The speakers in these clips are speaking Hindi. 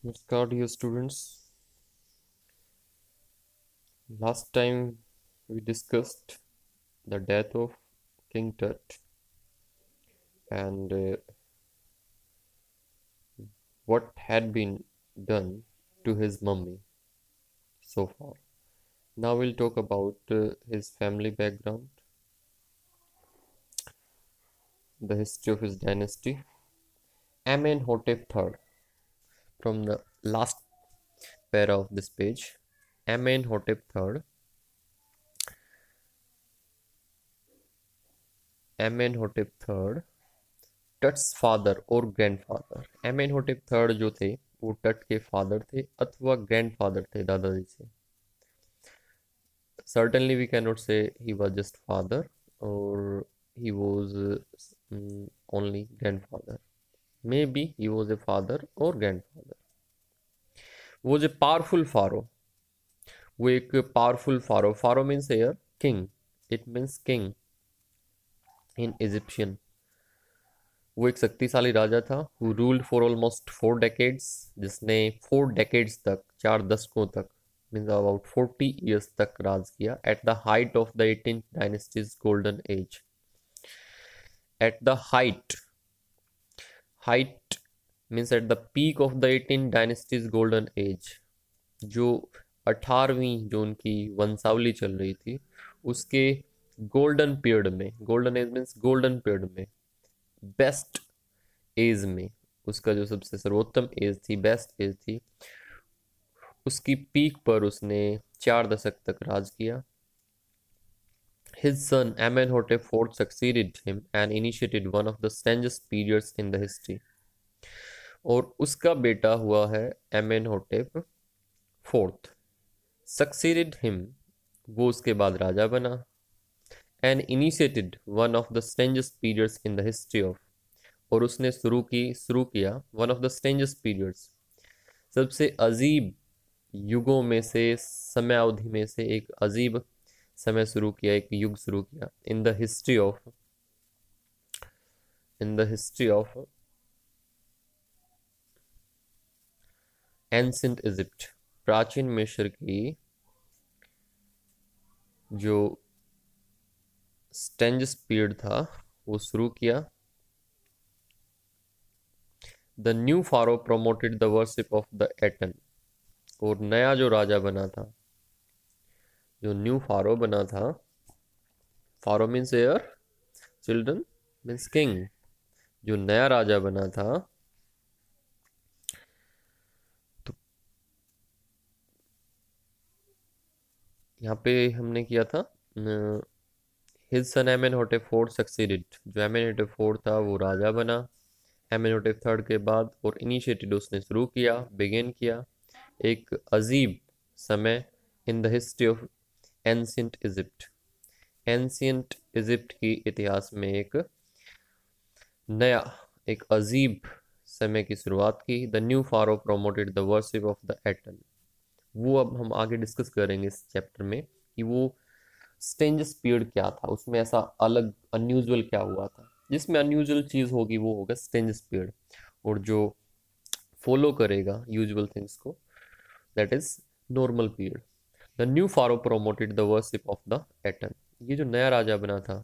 Namaskar, dear students. Last time we discussed the death of King Tut and what had been done to his mummy so far. Now we'll talk about his family background, the history of his dynasty. Amenhotep III, from the last para of this page. Amenhotep III. Amenhotep III, Tut's father और ग्रैंडफादर। एमेनहोटेप थर्ड जो थे वो टट के फादर थे अथवा ग्रैंडफादर थे, दादाजी से। certainly we cannot say he was just father or he was only grandfather. Maybe he was a father or grandfather. was a powerful pharaoh. वो एक powerful pharaoh, pharaoh means heir king, it means king in Egyptian. वो एक शक्तिशाली राजा था who ruled for almost 4 decades, जिसने 4 decades तक, 4 दशकों तक, मीन्स अबाउट 40 years तक राज किया at the height of the 18th dynasties golden age. At the height, height means at the peak of the 18th dynasties golden age. जो 18वीं जो उनकी वंशावली चल रही थी उसके गोल्डन पीरियड में, golden age means golden period में, बेस्ट एज में, उसका जो सबसे सर्वोत्तम एज थी, बेस्ट एज थी, उसकी पीक पर उसने 4 दशक तक राज किया। His son Amenhotep IV succeeded him and initiated one of the strangest periods in the history. और उसका बेटा हुआ है Amenhotep IV, succeeded him, वो उसके बाद राजा बना, and initiated one of the strangest periods in the history of, और उसने शुरू किया one of the strangest periods, सबसे अजीब युगों में से, समय अवधि में से एक अजीब समय शुरू किया, एक युग शुरू किया इन the history of ancient Egypt. प्राचीन मिस्र की जो स्ट्रेंजेस्ट पीरियड था वो शुरू किया। The new pharaoh promoted the worship of the Aten, और नया जो राजा बना था, जो न्यू फारो बना था, pharaoh means heir, children means king, जो नया राजा बना था, तो यहाँ पे हमने किया था हिज सन एमेनहोटेप IV सक्सीडेड, जो एमेनहोटेप IV था वो राजा बना एमेनहोटेप III के बाद, और इनिशिएटेड उसने शुरू किया, बिगिन किया एक अजीब समय इन the history of ancient Egypt. Ancient Egypt की इतिहास में एक नया, एक अजीब समय की शुरुआत की। The new pharaoh promoted the worship of the Aten. वो अब हम आगे डिस्कस करेंगे इस चैप्टर में कि वो स्ट्रेंजेस पीरियड क्या था, उसमें ऐसा अलग अनयूजुअल क्या हुआ था। जिसमें अनयूजुअल चीज़ होगी वो होगा स्ट्रेंजेस पीरियड, और जो फॉलो करेगा यूजुअल थिंग्स को that is normal period. The new pharaoh promoted the worship of the Aten. ये जो नया राजा बना था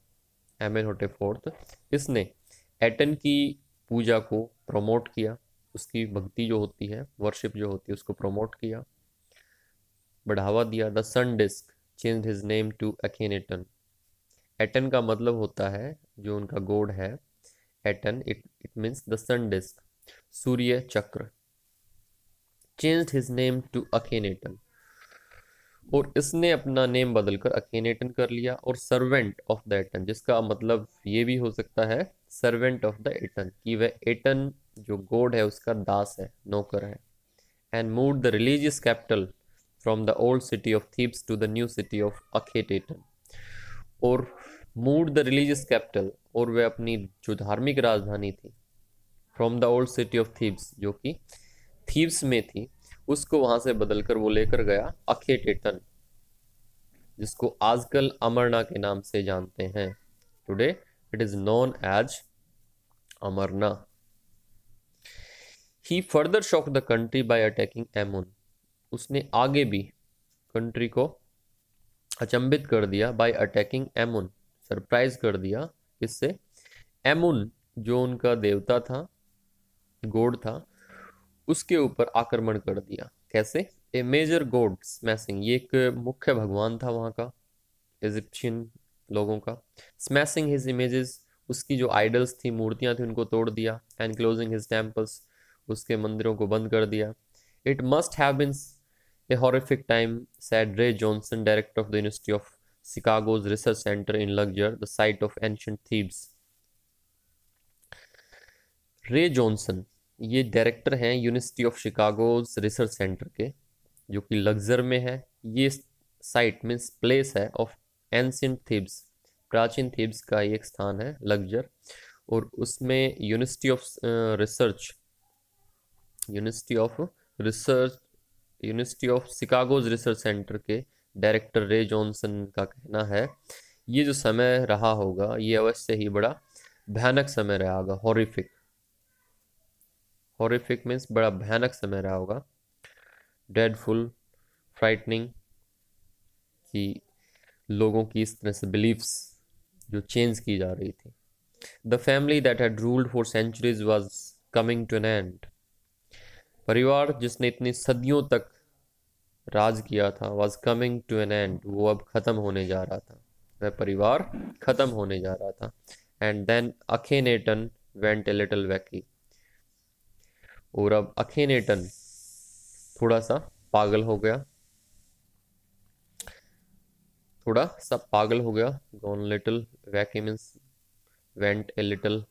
एमेनहोटेप IV, इसने एटन की पूजा को प्रमोट किया, उसकी भक्ति जो होती है, वर्शिप जो होती है, उसको प्रमोट किया, बढ़ावा दिया। The sun disc change his name to Akhenaten. Aten का मतलब होता है, जो उनका गॉड है Aten, it means the sun disc, सूर्य चक्र। Change his name to Akhenaten, और इसने अपना नेम बदलकर अखेनेटन कर लिया, और सर्वेंट ऑफ द एटन, जिसका मतलब ये भी हो सकता है सर्वेंट ऑफ द एटन, कि वह एटन जो गॉड है उसका दास है, नौकर है। And move the religious capital from the old city of Thebes to the new city of Akhetaten, और मूव द रिलीजियस कैपिटल, और वह अपनी जो धार्मिक राजधानी थी from the old city of Thebes, जो कि थीब्स में थी, उसको वहां से बदलकर वो लेकर गया अखेटेटन, जिसको आजकल अमरना के नाम से जानते हैं। Today it is known as Amarna. He further shock the country by attacking Amon, उसने आगे भी कंट्री को अचंभित कर दिया, बाय अटैकिंग एमोन, सरप्राइज कर दिया, किससे? एमुन जो उनका देवता था, गॉड था, उसके ऊपर आक्रमण कर दिया। कैसे? ए मेजर गॉड स्मैशिंग, ये एक मुख्य भगवान था वहां का, इजिप्शियन लोगों का। स्मैशिंग हिज इमेजेस, उसकी जो आइडल्स थी, मूर्तियां थी, उनको तोड़ दिया। एंड क्लोजिंग हिज टेम्पल्स, उसके मंदिरों को बंद कर दिया। It must have been a horrific time, said Ray Johnson, director of the University of Chicago's research centre in Luxor, the site of ancient Thebes. Ray Johnson ये डायरेक्टर हैं University of Chicago's research centre के, जो कि लग्जर में है। ये साइट मीन्स प्लेस है ऑफ एंशिएंट थीब्स, प्राचीन थीब्स का एक स्थान है लग्जर। और उसमें University of research, University of Chicago's research centre के डायरेक्टर रे जॉनसन का कहना है, ये जो समय रहा होगा ये अवश्य ही बड़ा भयानक समय रहा होगा। हॉरिफिक, हॉरिफिक मीन्स बड़ा भयानक समय रहा होगा। ड्रेडफुल, फ्राइटनिंग, कि लोगों की इस तरह से बिलीफ्स जो चेंज की जा रही थी। The family that had ruled for centuries was coming to an end, परिवार जिसने इतनी सदियों तक राज किया था, was coming to an end, वो अब खत्म होने जा रहा था, वह परिवार खत्म होने जा रहा था। And then Akhenaten went a little wacky, और अब अखेनेटन थोड़ा सा पागल हो गया, थोड़ा सा पागल हो गया। Gone little वैकी means went a little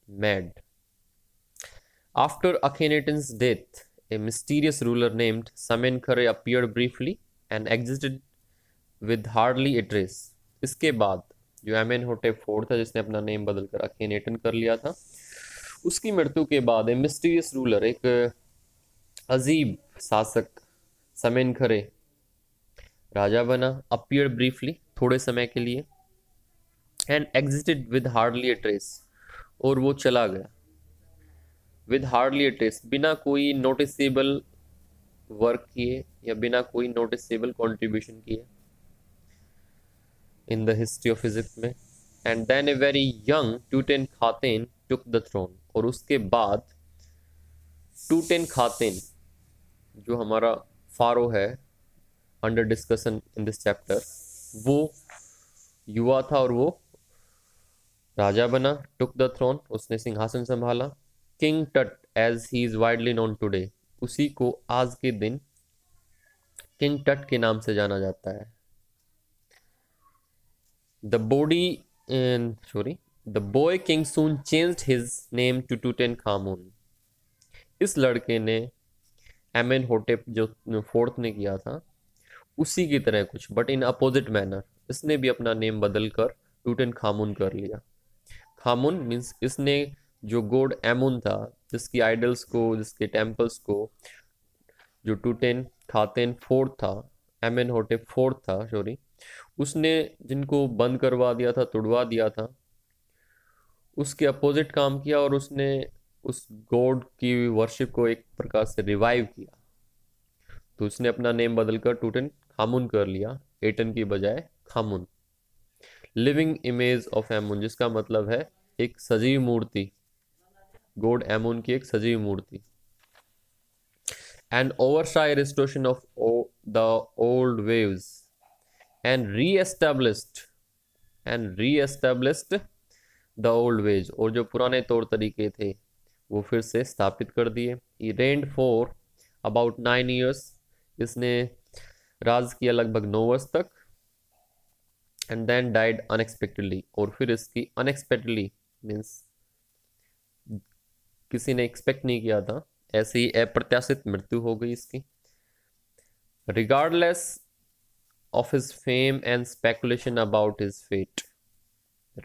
mad. After Akhenaten's death, a mysterious ruler named Samenkhare appeared briefly and existed with hardly a trace. इसके बाद जो एमेनहोटेप IV था, जिसने अपना नेम बदलकर अखेनेटन कर लिया था, उसकी मृत्यु के बाद ए मिस्टीरियस रूलर, एक अजीब शासक समेनखरे राजा बना, अपीयर ब्रीफली, थोड़े समय के लिए, and existed with hardly A trace, और वो चला गया विद हार्डली ए ट्रेस, बिना कोई नोटिसेबल वर्क किए या बिना कोई नोटिसेबल कंट्रीब्यूशन किए in the history of Egypt में। And then a very young Tutankhaten took the throne, और उसके बाद टूटेन खातेन जो हमारा फारो है under discussion in this chapter, वो युवा था और वो राजा बना। टुक द थ्रोन, उसने सिंहासन संभाला। King Tut as he is widely known today, उसी को आज के दिन किंग टट के नाम से जाना जाता है। The boy king soon changed his name to Tutankhamun, इस लड़के ने एमेनहोटेप जो फोर्थ ने किया था उसी की तरह कुछ, बट इन अपोजिट मैनर, इसने भी अपना नेम बदल कर टूटेनखामुन कर लिया। खामुन मीन्स इसने जो गॉड एमुन था, जिसकी आइडल्स को, जिसके टेम्पल्स को, जो टूटेन खातेन फोर्थ था, एमेनहोटेप फोर्थ था सॉरी, उसने जिनको बंद करवा दिया था, तुड़वा दिया था, उसके अपोजिट काम किया, और उसने उस गॉड की वर्शिप को एक प्रकार से रिवाइव किया। तो उसने अपना नेम बदलकर टूटेन खामुन कर लिया, एटन की बजाय खामुन। लिविंग इमेज ऑफ एमुन, जिसका मतलब है एक सजीव मूर्ति, गॉड एमुन की एक सजीव मूर्ति। And oversaw restoration of the old ways and re-established the old ways, और जो पुराने तौर तरीके थे वो फिर से स्थापित कर दिए। He reigned for about 9 years, इसने राज किया लगभग 9 वर्ष तक। एंड देन डाइड अनएक्सपेक्टेडली, और फिर इसकी अनएक्सपेक्टेडली मीन्स किसी ने एक्सपेक्ट नहीं किया था, ऐसी अप्रत्याशित मृत्यु हो गई इसकी। Regardless of his fame and speculation about his fate,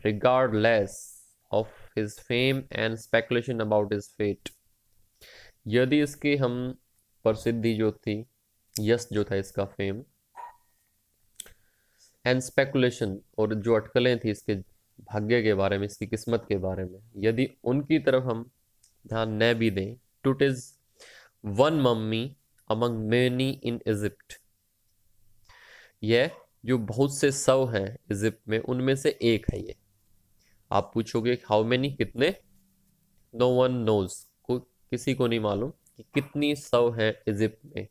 regardless of his fame and speculation about his fate, यदि इसकी हम प्रसिद्धि जो थी, यश जो था इसका, फेम, एंड स्पेकुलेशन, और जो अटकलें थी इसके भाग्य के बारे में, इसकी किस्मत के बारे में, यदि उनकी तरफ हम ध्यान न भी दें। टूट is one mummy among many in Egypt. यह जो बहुत से शव हैं इजिप्ट में, उनमें से एक है ये। आप पूछोगे हाउ मेनी, कितने? नो वन नोज, को किसी को नहीं मालूम कि कितनी शव है इजिप्ट में।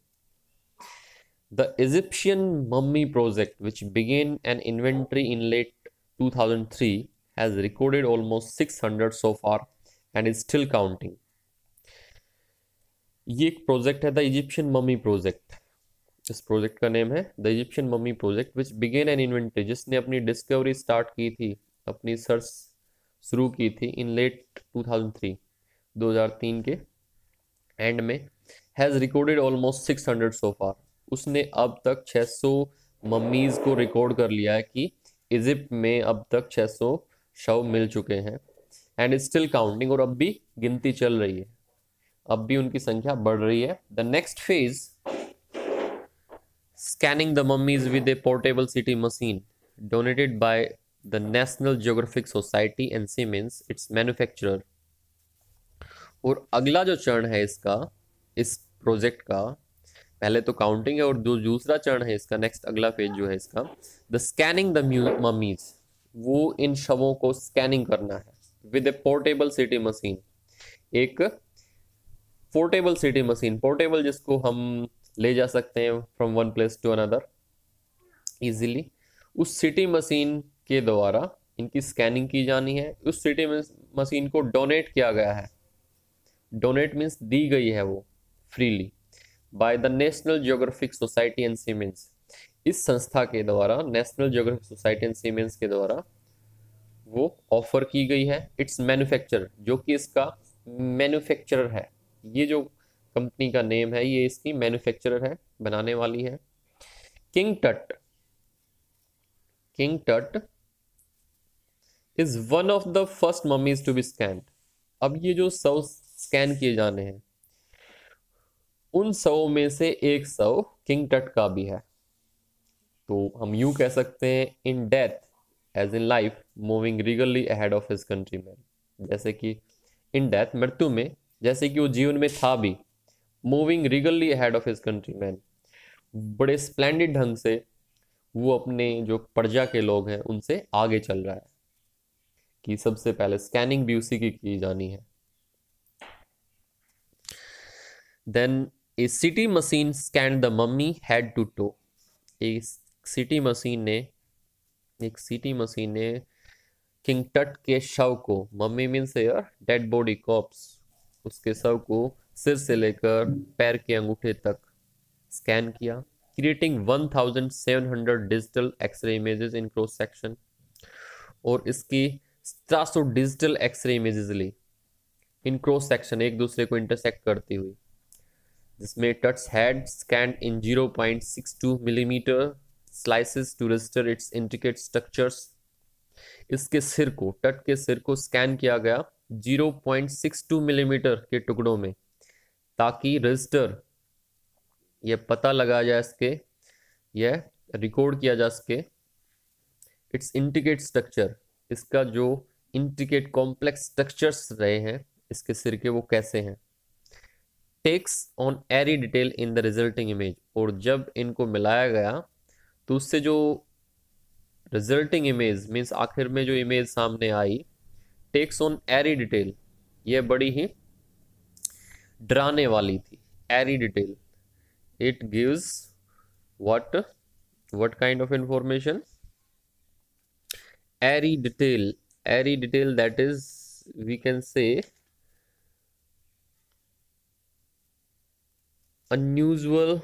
The Egyptian Mummy Project, which began an inventory in late 2003, has recorded almost 600 so far and is still counting. ये एक प्रोजेक्ट है द इजिप्शियन मम्मी प्रोजेक्ट। इस प्रोजेक्ट का नेम है the Egyptian mummy project which began an inventory, जिसने अपनी डिस्कवरी स्टार्ट की थी, अपनी सर्च शुरू की थी इन लेट 2003, 2003 के एंड में। हैज़ रिकॉर्डेड ऑलमोस्ट 600 सो फार। उसने अब तक 600 मम्मीज को रिकॉर्ड कर लिया है कि इजिप्ट में अब तक 600 शव मिल चुके हैं एंड स्टिल काउंटिंग, और अब भी गिनती चल रही है, अब भी उनकी संख्या बढ़ रही है। The next phase, scanning the mummies with a portable CT machine donated by the national geographic society and siemens it's manufacturer. और अगला जो चरण है इसका, इस प्रोजेक्ट का, पहले तो काउंटिंग है और दूसरा चरण है इसका, नेक्स्ट अगला फेज जो है इसका, द स्कैनिंग द ममीज, वो इन शवों को स्कैनिंग करना है with a portable CT machine. एक पोर्टेबल सिटी मशीन, पोर्टेबल जिसको हम ले जा सकते हैं from one place to another easily, उस सिटी मशीन के द्वारा इनकी स्कैनिंग की जानी है। उस सिटी मशीन को डोनेट किया गया है, डोनेट मीन्स दी गई है वो freely, by the national geographic society and siemens. इस संस्था के द्वारा, national geographic society and siemens के द्वारा वो ऑफर की गई है। इट्स मैन्युफैक्चरर, जो कि इसका मैन्युफैक्चरर है, ये जो कंपनी का नेम है ये इसकी मैन्युफैक्चरर है, बनाने वाली है। King Tut, King Tut is one of the first mummies to be scanned. अब ये जो शव स्कैन किए जाने हैं, उन शवों में से एक शव किंग टट का भी है। तो हम यूं कह सकते हैं, in death as in life moving regally ahead of his countryman. जैसे कि इन डेथ, मृत्यु में, जैसे कि वो जीवन में था भी, moving regally ahead of his countryman, बड़े स्प्लेंडेड ढंग से वो अपने जो प्रजा के लोग हैं उनसे आगे चल रहा है, कि सबसे पहले स्कैनिंग भी उसी की जानी है। Then a CT machine scan the mummy head to toe. एक सिटी मशीन ने किंग टट के शव को, मम्मी मीन्स यार डेड बॉडी कॉप्स, उसके शव को सिर से लेकर पैर के अंगूठे तक स्कैन किया, creating 1700 digital x-ray images in cross section. और इसकी 1700 डिजिटल एक्सरे इमेजेस ली इन क्रॉस सेक्शन, एक दूसरे को इंटरसेक्ट करती हुई, जिसमें Tut's head scanned in 0.62 millimetre slices to register its intricate structures. इसके सिर को, टट के सिर को स्कैन किया गया 0.62 मिलीमीटर के टुकड़ों में, ताकि रजिस्टर, यह पता लगाया जा सके, यह रिकॉर्ड किया जा सके, इट्स इंट्रिकेट स्ट्रक्चर, इसका जो इंट्रिकेट कॉम्प्लेक्स स्ट्रक्चर्स रहे हैं इसके सिर के, वो कैसे हैं। Takes on eerie detail in the resulting image, और जब इनको मिलाया गया तो उससे जो रिजल्टिंग इमेज मीन्स आखिर में जो इमेज सामने आई, टेक्स ऑन एरी डिटेल, यह बड़ी ही डराने वाली थी। Eerie detail, it gives what kind of information? Airy detail, that is, we can say, unusual,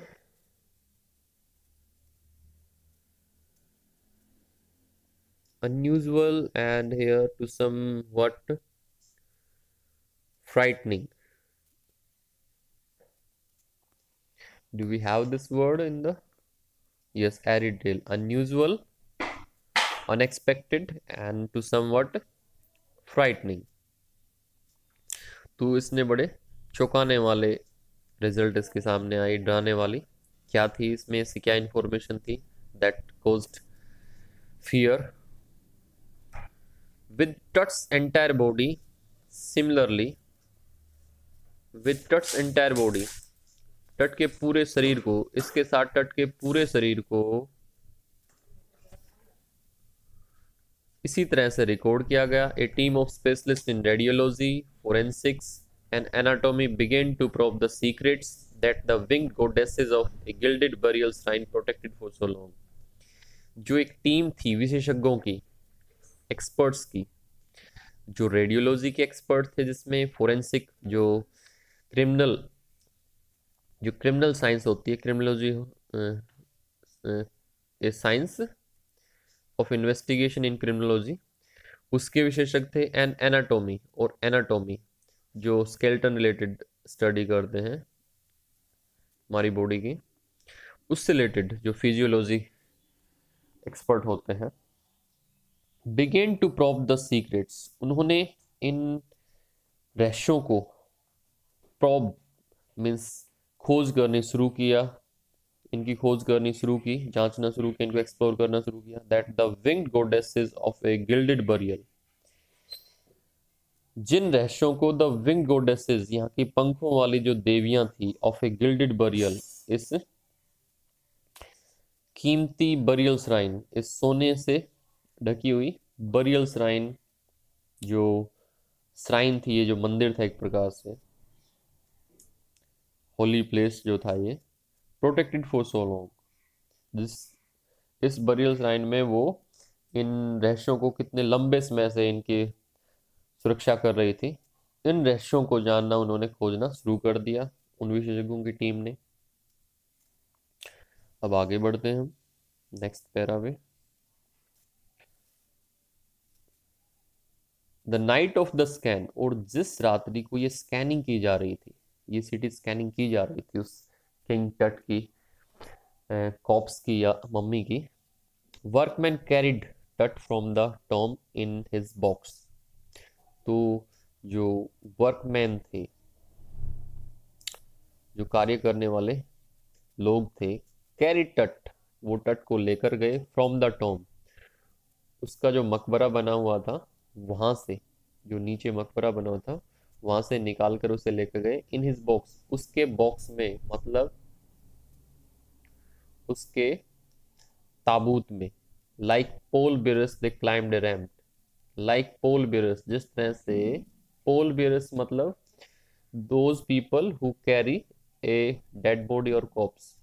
and here to somewhat frightening. Do we have this word in the? Yes, airy detail, unusual, unexpected and to somewhat frightening। तो इसने बड़े चौंकाने वाले रिजल्ट इसके सामने आई, डराने वाली। क्या थी इसमें से, क्या इंफॉर्मेशन थी? That caused fear. With Tut's entire body similarly with Tut's entire body, तट के पूरे शरीर को, इसके साथ तट के पूरे शरीर को इसी तरह से रिकॉर्ड किया गया। A team of specialist in radiology, forensics and anatomy began to probe the secrets that the winged goddesses of a gilded burial shrine protected for so long. जो एक टीम थी विशेषज्ञों की, एक्सपर्ट्स की, जो रेडियोलॉजी के एक्सपर्ट थे, जिसमें फोरेंसिक जो क्रिमिनल साइंस होती है, criminology A science of investigation in criminology, उसके विशेषज्ञ थे। एंड एनाटॉमी, और एनाटॉमी जो स्केलेटन रिलेटेड स्टडी करते हैं हमारी बॉडी की, उससे रिलेटेड जो फिजियोलॉजी एक्सपर्ट होते हैं, begin to probe the secrets, उन्होंने इन रहस्यों को, प्रोब मीन्स खोज करनी शुरू किया, इनकी खोज करनी शुरू की, जांचना शुरू किया, इनको एक्सप्लोर करना शुरू किया। That the winged goddesses of a gilded burial, जिन रहस्यों को द विंग्ड गॉडेसेस, यहाँ की पंखों वाली जो देवियां थी, ऑफ ए गिल्डेड बरियल, इस कीमती बरियल श्राइन, इस सोने से ढकी हुई बरियल श्राइन, जो श्राइन थी, ये जो मंदिर था एक प्रकार से, होली प्लेस जो था ये, प्रोटेक्टेड फॉर सो लॉन्ग, इस बरियल श्राइन में वो इन रहस्यों को कितने लंबे समय से इनकी सुरक्षा कर रही थी। इन रहस्यों को जानना उन्होंने खोजना शुरू कर दिया, उन विशेषज्ञों की टीम ने। अब आगे बढ़ते हैं हम नेक्स्ट पैरा में। The night of the scan, और जिस रात्रि को ये स्कैनिंग की जा रही थी, ये सिटी स्कैनिंग की जा रही थी उस किंग टट की, कॉप्स की या मम्मी की, वर्कमैन कैरिड टट from the Tom in his box. तो जो वर्कमैन थे, जो कार्य करने वाले लोग थे, कैरिड टट, वो टट को लेकर गए फ्रॉम द टॉम, उसका जो मकबरा बना हुआ था वहां से, जो नीचे मकबरा बना हुआ था वहां से निकाल कर उसे लेकर गए। इन हिज बॉक्स, उसके बॉक्स में, मतलब उसके ताबूत में। लाइक पोल बियरस दे क्लाइम्ड ए रैम्प, लाइक पोल बियरस, जिस तरह से पोल बियरस मतलब those people who carry a dead body और कॉप्स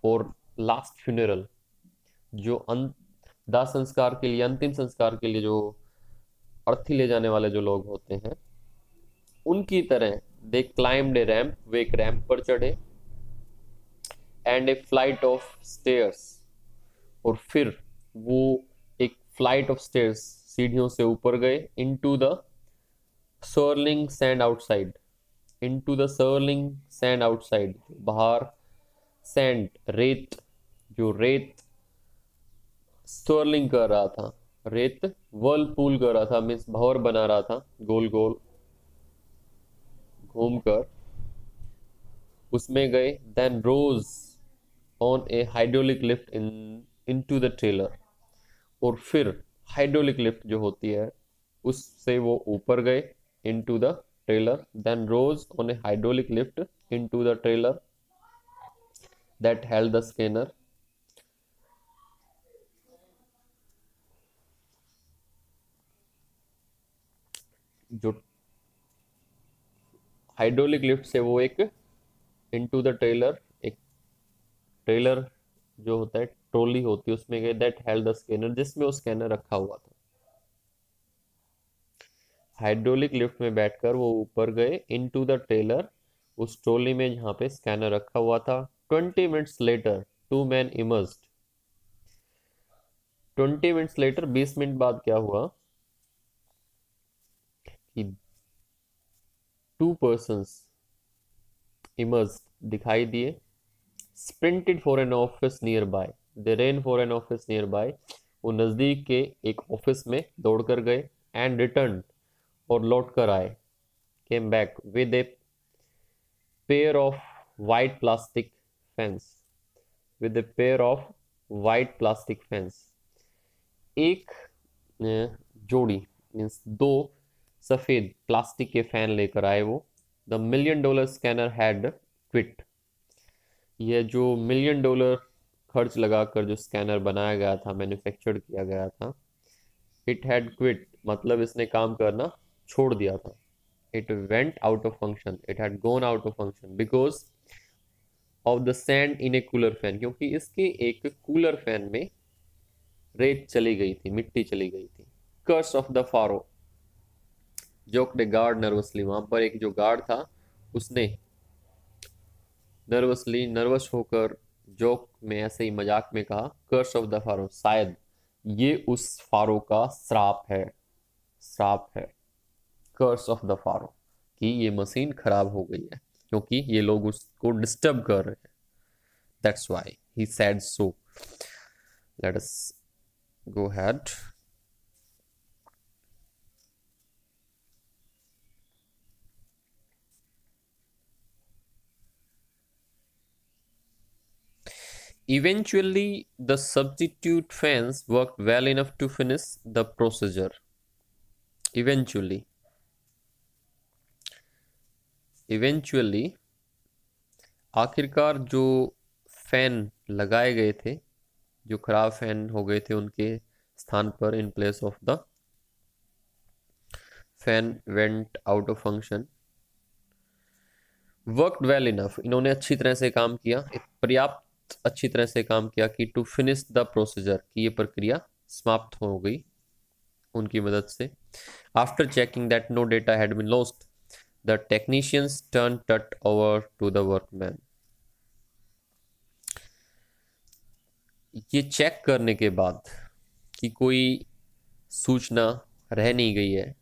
फॉर लास्ट फ्यूनरल, जो दाह संस्कार के लिए, अंतिम संस्कार के लिए जो अर्थी ले जाने वाले जो लोग होते हैं, उनकी तरह दे क्लाइम्ड ए रैम्प, वे एक रैम्प पर चढ़े, and A flight of stairs, और फिर वो एक फ्लाइट ऑफ स्टेयर्स, सीढ़ियों से ऊपर गए, into the swirling sand outside, into the swirling sand outside, बाहर सैंड, रेत, जो रेत swirling कर रहा था, रेत whirlpool कर रहा था, मीन्स भंवर बना रहा था, गोल गोल घूमकर उसमें गए। Then rose on a hydraulic lift into the trailer, और फिर हाइड्रोलिक लिफ्ट जो होती है उससे वो ऊपर गए, into the trailer, then rose on a hydraulic lift into the trailer that held the scanner. जो हाइड्रोलिक लिफ्ट से वो एक into the trailer, एक ट्रेलर जो होता है, ट्रॉली होती है, उसमें गए, that held the scanner, जिसमें वो स्कैनर रखा हुआ था। हाइड्रोलिक लिफ्ट में बैठकर वो ऊपर गए, इनटू द ट्रेलर, उस ट्रॉली में जहां पे स्कैनर रखा हुआ था। 20 minutes later two man emerged, 20 minutes later, 20 minute बाद क्या हुआ कि 2 पर्सन्स इमर्स्ड दिखाई दिए। Sprinted for an office nearby, they ran for an office nearby, वो नजदीक के एक ऑफिस में दौड़कर गए। एंड रिटर्न, और लौट कर आए, came back with a pair of white plastic fence, with a pair of white plastic fence, एक जोड़ी मीन्स 2 सफेद प्लास्टिक के फैन लेकर आए वो, the $1 million scanner had quit. यह जो $1 million खर्च लगाकर जो स्कैनर बनाया गया था, मैन्युफैक्चर्ड किया गया था, इट हैड क्विट मतलब इसने काम करना छोड़ दिया था। It went out of function, it had gone out of function because of the sand in A cooler fan, क्योंकि इसके एक कूलर फैन में रेत चली गई थी, मिट्टी चली गई थी। Curse of the pharaoh, joked the guard nervously, वहां पर एक जो गार्ड था उसने नर्वसली, नर्वस होकर जोक में ऐसे ही मजाक में कहा, कर्स ऑफ द फारो, शायद ये उस फारो का श्राप है, श्राप है। कर्स ऑफ द फारो, कि ये मशीन खराब हो गई है क्योंकि ये लोग उसको डिस्टर्ब कर रहे हैं। That's why he said so. Let us go ahead. Eventually, the substitute fans worked well enough to finish the procedure. Eventually, आखिरकार जो फैन लगाए गए थे, जो खराब फैन हो गए थे, उनके स्थान पर in place of the fan went out of function, worked well enough, इन्होंने अच्छी तरह से काम किया, पर्याप्त अच्छी तरह से काम किया कि टू फिनिश द प्रोसीजर, कि ये प्रक्रिया समाप्त हो गई उनकी मदद से। After checking that no data had been lost, the technicians turn Tut over to the workman. ये चेक करने के बाद कि कोई सूचना रह नहीं गई है,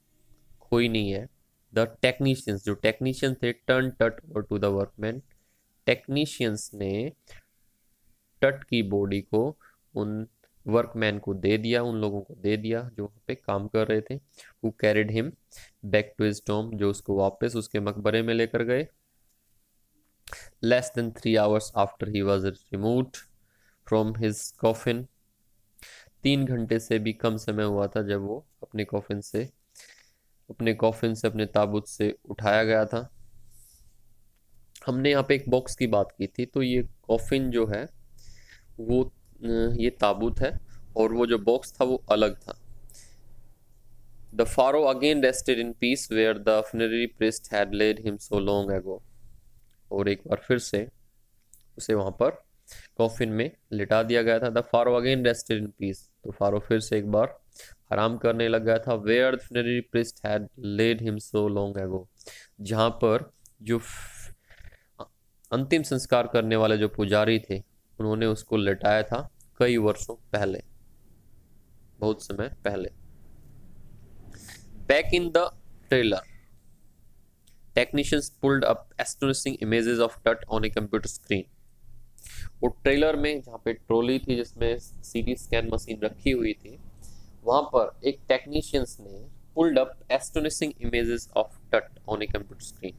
खोई नहीं है, द टेक्नीशियंस, जो टेक्नीशियंस थे, turn Tut over to the workman, technicians ने टट की बॉडी को उन वर्कमैन को दे दिया, उन लोगों को दे दिया जो वहाँ पे काम कर रहे थे। Who carried him back to his tomb, जो उसको वापस उसके मकबरे में लेकर गए। Less than 3 hours after he was removed from his coffin, 3 घंटे से भी कम समय हुआ था जब वो अपने कॉफिन से अपने ताबूत से उठाया गया था। हमने यहाँ पे एक बॉक्स की बात की थी, तो ये कॉफिन जो है वो ये ताबूत है और वो जो बॉक्स था वो अलग था। The pharaoh again rested in peace where the funerary priest had laid him so long ago, और एक बार फिर से उसे वहां पर कॉफिन में लिटा दिया गया था। The pharaoh again rested in peace, तो फारो फिर से एक बार आराम करने लग गया था। Where the funerary priest had laid him so long ago, जहां पर जो अंतिम संस्कार करने वाले जो पुजारी थे उन्होंने उसको लिटाया था कई वर्षों पहले, बहुत समय पहले। Back in the trailer, technicians pulled up astonishing images of टट ऑन ए कंप्यूटर स्क्रीन। वो ट्रेलर में जहाँ पे ट्रॉली थी जिसमें सीटी स्कैन मशीन रखी हुई थी, वहां पर एक टेक्नीशियंस ने pulled up astonishing images of टट ऑन ए कंप्यूटर स्क्रीन,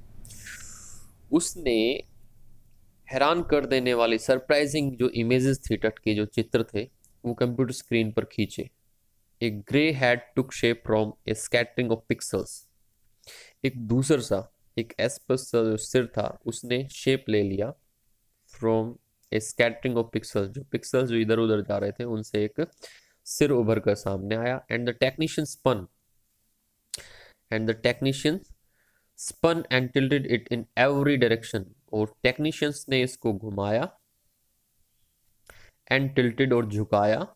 उसने हैरान कर देने वाली सरप्राइजिंग जो इमेजेस थी, टट के जो चित्र थे, वो कंप्यूटर स्क्रीन पर खींचे। A grey head took shape from a scattering of pixels, एक दूसर सा, एक एस्पस सा जो सिर था उसने शेप ले लिया from a scattering of pixels, जो पिक्सल्स जो इधर उधर जा रहे थे उनसे एक सिर उभर कर सामने आया। And the technician spun and tilted it in every direction, और टेक्नीशियंस ने इसको घुमाया, एंड टिल्टेड और झुकाया,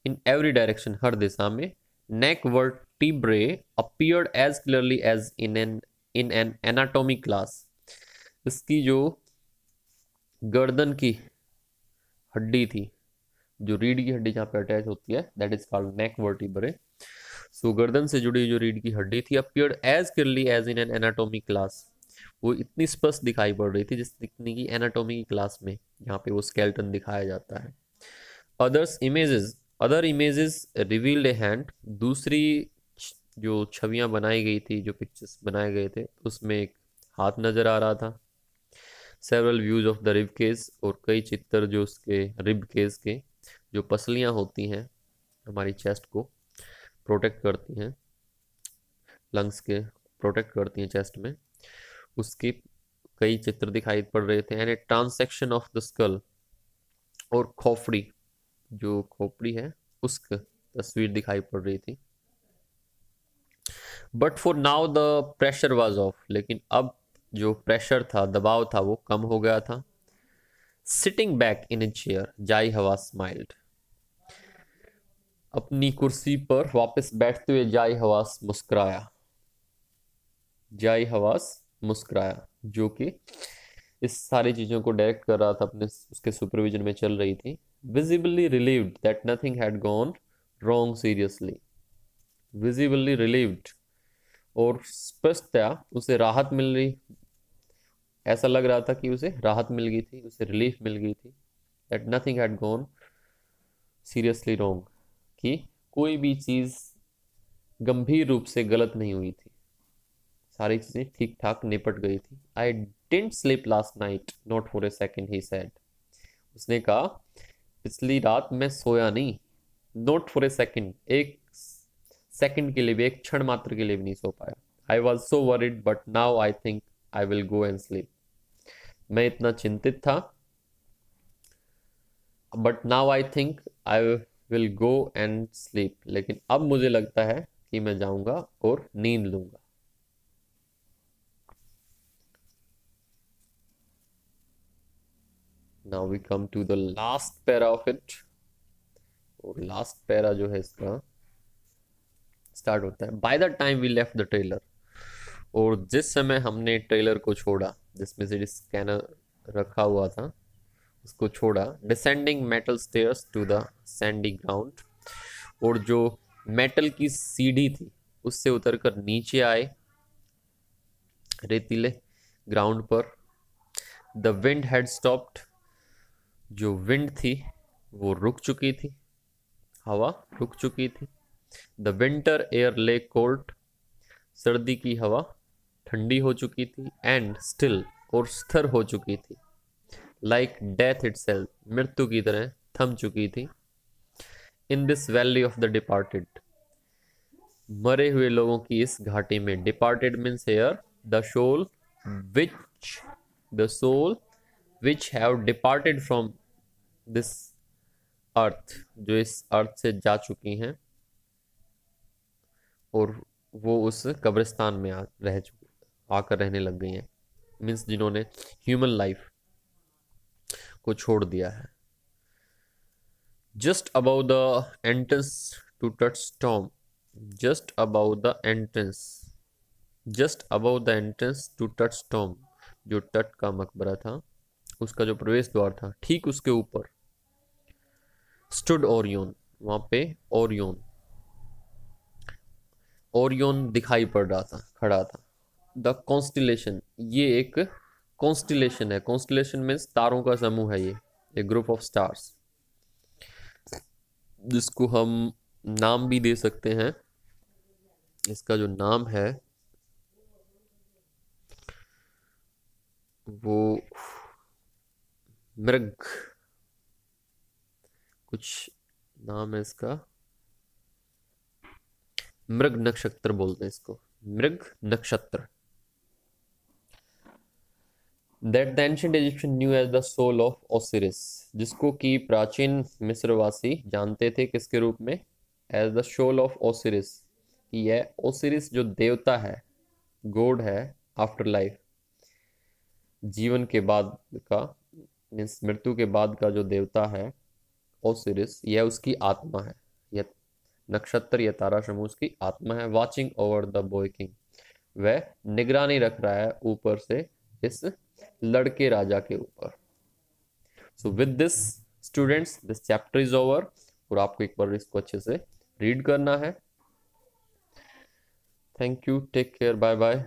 इन एवरी डायरेक्शन हर दिशा में। Neck vertebrae appeared as clearly as in an anatomy class, इसकी जो गर्दन की हड्डी थी, जो रीढ़ की हड्डी जहाँ पे अटैच होती है, that is called neck vertebrae. So गर्दन से जुड़ी जो रीढ़ की हड्डी थी, appeared as clearly as in an anatomy class, वो इतनी स्पष्ट दिखाई पड़ रही थी जिस दिखने की एनाटॉमी की क्लास में जहाँ पे वो स्केलेटन दिखाया जाता है। अदर इमेजेस रिवील्ड ए हैंड, दूसरी जो छवियां बनाई गई थी, जो पिक्चर्स बनाए गए थे, उसमें एक हाथ नजर आ रहा था। Several views of the rib cage, और कई चित्र जो उसके रिब केस के, जो पसलियां होती हैं हमारी चेस्ट को प्रोटेक्ट करती हैं, लंग्स के प्रोटेक्ट करती हैं चेस्ट में, उसके कई चित्र दिखाई पड़ रहे थे। And A transaction of the skull, और खोपड़ी, जो खोपड़ी है उसकी तस्वीर दिखाई पड़ रही थी। But for now the pressure was of, लेकिन अब जो प्रेशर था, दबाव था, वो कम हो गया था। Sitting back in a chair, जाई हवास स्माइल्ड, अपनी कुर्सी पर वापस बैठते हुए जाई हवास मुस्कुराया। जाई हवास मुस्कुराया, जो कि इस सारी चीजों को डायरेक्ट कर रहा था, अपने उसके सुपरविजन में चल रही थी। Visibly relieved that nothing had gone wrong seriously, visibly relieved, और स्पष्टतया उसे राहत मिल रही, ऐसा लग रहा था कि उसे राहत मिल गई थी, उसे रिलीफ मिल गई थी। That nothing had gone seriously wrong, कि कोई भी चीज गंभीर रूप से गलत नहीं हुई थी, सारी चीजें ठीक ठाक निपट गई थी। I didn't sleep last night not for a second, he said, उसने कहा पिछली रात मैं सोया नहीं, नॉट फॉर ए सेकेंड, एक सेकंड के लिए भी, एक क्षण मात्र के लिए भी नहीं सो पाया। I was so worried but now I think I will go and sleep, मैं इतना चिंतित था, but now I think I will go and sleep, लेकिन अब मुझे लगता है कि मैं जाऊंगा और नींद लूंगा। Now we come to the last para of it, और लास्ट पैरा जो है इसका स्टार्ट होता है by the time we left the trailer, और जिस समय हमने ट्रेलर को छोड़ा, जिसमें से स्कैनर रखा हुआ था उसको छोड़ा, descending metal stairs to the sandy ground, और जो मेटल की सीढ़ी थी उससे उतरकर नीचे आए रेतीले ग्राउंड पर। द विंड हैड स्टॉप्ड, जो विंड थी वो रुक चुकी थी, हवा रुक चुकी थी। द विंटर एयर ले कोल्ड, सर्दी की हवा ठंडी हो चुकी थी। एंड स्टिल, और स्थिर हो चुकी थी। लाइक डेथ इटसेल्फ, मृत्यु की तरह थम चुकी थी। In this valley of the departed, मरे हुए लोगों की इस घाटी में। Departed means here the soul which have departed from this earth, जो इस अर्थ से जा चुकी हैं और वो उस कब्रिस्तान में आकर रहने लग गई हैं, मीन्स जिन्होंने ह्यूमन लाइफ को छोड़ दिया है। Just above the entrance to Tut's tomb, just above the entrance, just above the entrance to Tut's tomb, जो तट का मकबरा था उसका जो प्रवेश द्वार था ठीक उसके ऊपर स्टूड ओरियन, वहां पे ओरियन, ओरियन दिखाई पड़ रहा था, खड़ा था। द कॉन्स्टिलेशन, ये एक कॉन्स्टिलेशन है, कॉन्स्टिलेशन मीन्स तारों का समूह है, ये ग्रुप ऑफ स्टार्स, जिसको हम नाम भी दे सकते हैं। इसका जो नाम है वो मृग, कुछ नाम है इसका, मृग नक्षत्र बोलते हैं इसको, मृग नक्षत्र। That the ancient Egyptian knew as the soul of Osiris, जिसको कि प्राचीन मिस्रवासी जानते थे किसके रूप में, as the soul of Osiris, कि यह ओसिरिस जो देवता है, गॉड है, आफ्टर लाइफ, जीवन के बाद का, मीन्स मृत्यु के बाद का जो देवता है ओसिरिस, यह उसकी आत्मा है, यह नक्षत्र या तारा समूह उसकी आत्मा है। Watching over the boy king, वह निगरानी रख रहा है ऊपर से इस लड़के राजा के ऊपर। So with this students, this chapter is over, और आपको एक बार इसको अच्छे से रीड करना है। Thank you, take care, bye bye.